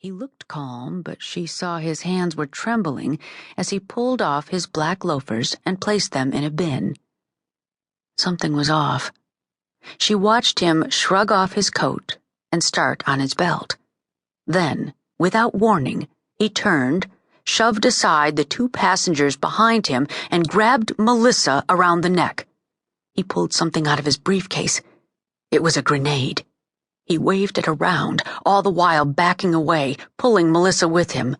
He looked calm, but she saw his hands were trembling as he pulled off his black loafers and placed them in a bin. Something was off. She watched him shrug off his coat and start on his belt. Then, without warning, he turned, shoved aside the two passengers behind him, and grabbed Melissa around the neck. He pulled something out of his briefcase. It was a grenade. He waved it around, all the while backing away, pulling Melissa with him.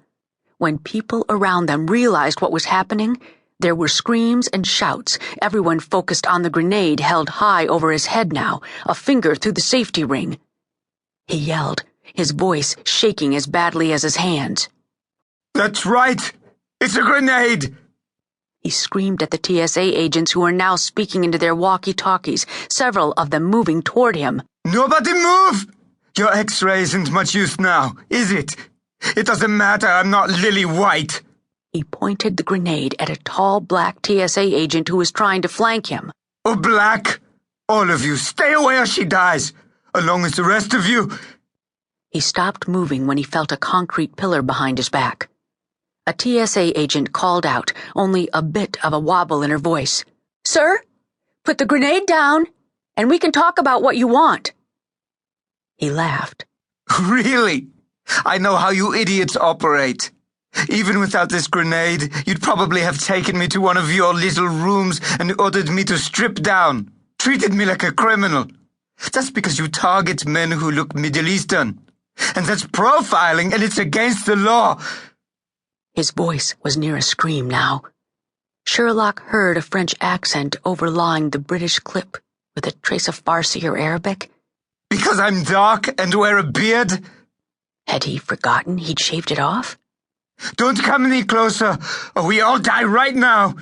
When people around them realized what was happening, there were screams and shouts, everyone focused on the grenade held high over his head now, a finger through the safety ring. He yelled, his voice shaking as badly as his hands. "That's right! It's a grenade!" He screamed at the TSA agents who were now speaking into their walkie-talkies, several of them moving toward him. "Nobody move! Your X-ray isn't much use now, is it? It doesn't matter, I'm not Lily White." He pointed the grenade at a tall black TSA agent who was trying to flank him. "Oh, Black! All of you, stay away or she dies, along with the rest of you." He stopped moving when he felt a concrete pillar behind his back. A TSA agent called out, only a bit of a wobble in her voice. "Sir, put the grenade down, and we can talk about what you want." He laughed. "Really? I know how you idiots operate. Even without this grenade, you'd probably have taken me to one of your little rooms and ordered me to strip down, treated me like a criminal. That's because you target men who look Middle Eastern. And that's profiling, and it's against the law." His voice was near a scream now. Sherlock heard a French accent overlying the British clip with a trace of Farsi or Arabic. "Because I'm dark and wear a beard?" Had he forgotten he'd shaved it off? "Don't come any closer, or we all die right now."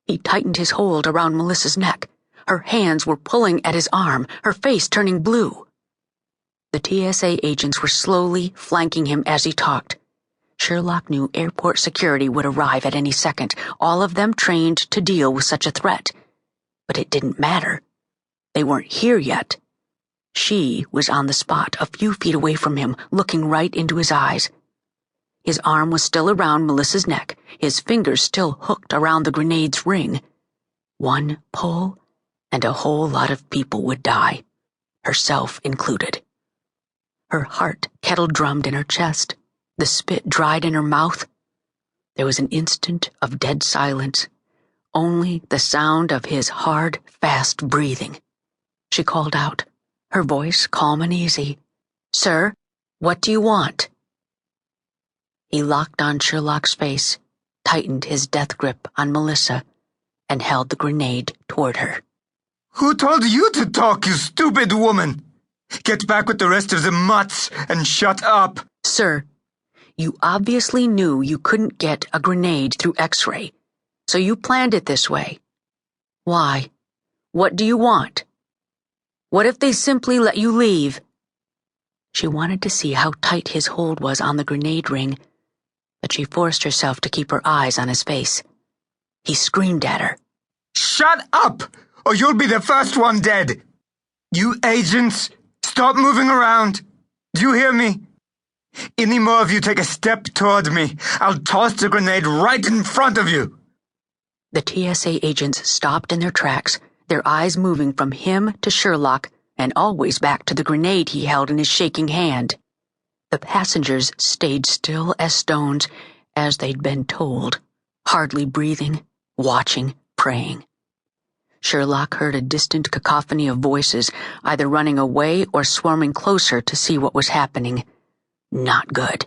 He tightened his hold around Melissa's neck. Her hands were pulling at his arm, her face turning blue. The TSA agents were slowly flanking him as he talked. Sherlock knew airport security would arrive at any second, all of them trained to deal with such a threat. But it didn't matter. They weren't here yet. She was on the spot, a few feet away from him, looking right into his eyes. His arm was still around Melissa's neck, his fingers still hooked around the grenade's ring. One pull, and a whole lot of people would die, herself included. Her heart kettle-drummed in her chest, the spit dried in her mouth. There was an instant of dead silence, only the sound of his hard, fast breathing. She called out, her voice calm and easy. "Sir, what do you want?" He locked on Sherlock's face, tightened his death grip on Melissa, and held the grenade toward her. "Who told you to talk, you stupid woman? Get back with the rest of the mutts and shut up." "Sir, you obviously knew you couldn't get a grenade through X-ray, so you planned it this way. Why? What do you want? What if they simply let you leave?" She wanted to see how tight his hold was on the grenade ring, but she forced herself to keep her eyes on his face. He screamed at her. "Shut up, or you'll be the first one dead. You agents, stop moving around. Do you hear me? Any more of you take a step toward me, I'll toss the grenade right in front of you." The TSA agents stopped in their tracks, their eyes moving from him to Sherlock and always back to the grenade he held in his shaking hand. The passengers stayed still as stones, as they'd been told, hardly breathing, watching, praying. Sherlock heard a distant cacophony of voices, either running away or swarming closer to see what was happening. Not good.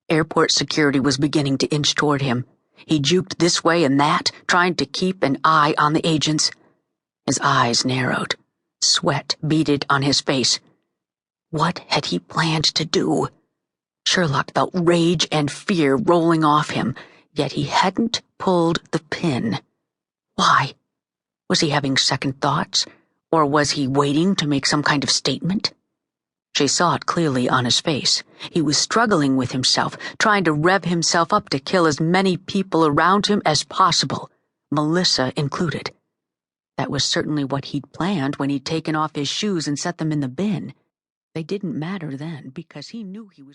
Airport security was beginning to inch toward him. He juked this way and that, trying to keep an eye on the agents. His eyes narrowed. Sweat beaded on his face. What had he planned to do? Sherlock felt rage and fear rolling off him, yet he hadn't pulled the pin. Why? Was he having second thoughts, or was he waiting to make some kind of statement? She saw it clearly on his face. He was struggling with himself, trying to rev himself up to kill as many people around him as possible, Melissa included. That was certainly what he'd planned when he'd taken off his shoes and set them in the bin. They didn't matter then, because he knew he was